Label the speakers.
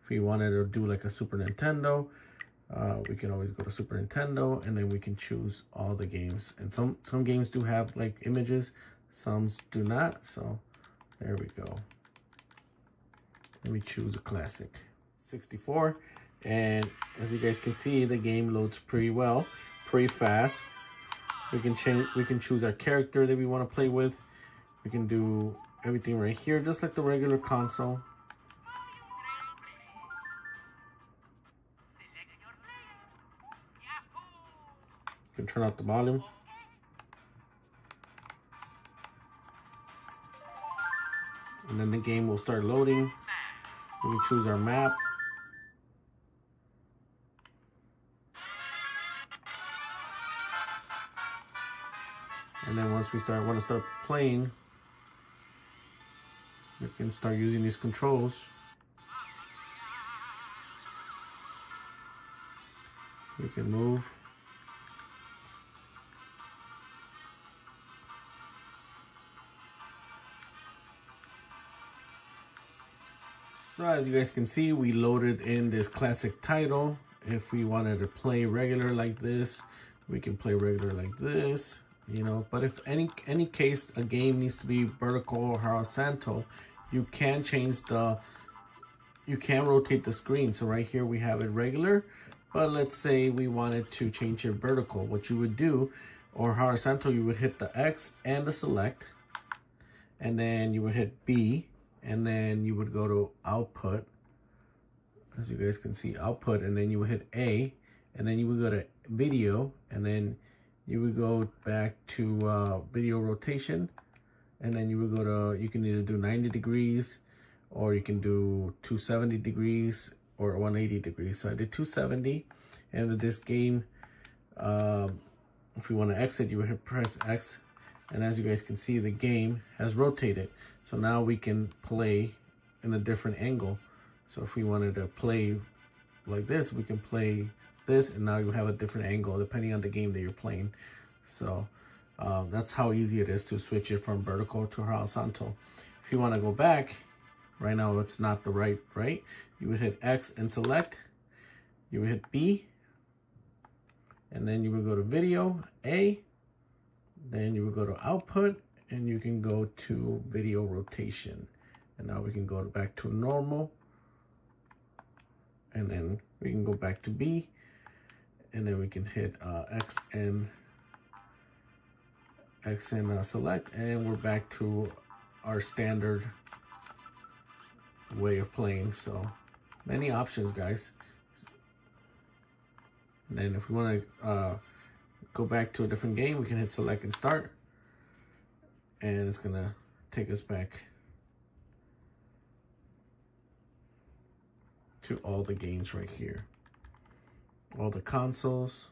Speaker 1: If we wanted to do like a Super Nintendo, we can always go to Super Nintendo, and then we can choose all the games. And some games do have like images, some do not. So there we go. Let me choose a classic 64. And as you guys can see, the game loads pretty well, pretty fast. We can choose our character that we want to play with. We can do everything right here, just like the regular console. You can turn off the volume. And then the game will start loading. We can choose our map. And then once we want to start playing, we can start using these controls. We can move. So as you guys can see, we loaded in this classic title. If we wanted to play regular like this, we can play regular like this, you know. But if any case a game needs to be vertical or horizontal, you can rotate the screen. So right here we have it regular, but let's say we wanted to change it vertical. What you would do, or horizontal, you would hit the X and the select, and then you would hit B, and then you would go to output. As you guys can see, output, and then you would hit A, and then you would go to video, and then you would go back to video rotation, and then you would go to, you can either do 90 degrees, or you can do 270 degrees, or 180 degrees. So I did 270, and with this game, if we want to exit, you would press X, and as you guys can see, the game has rotated. So now we can play in a different angle. So if we wanted to play like this, we can play this, and now you have a different angle depending on the game that you're playing. So that's how easy it is to switch it from vertical to horizontal. If you want to go back, right now it's not the right, you would hit X and select, you would hit B, and then you would go to video, A, then you would go to output, and you can go to video rotation. And now we can go back to normal, and then we can go back to B, and then we can hit X and select, and we're back to our standard way of playing. So many options, guys. And then if we want to go back to a different game, we can hit select and start, and it's gonna take us back to all the games right here, all the consoles.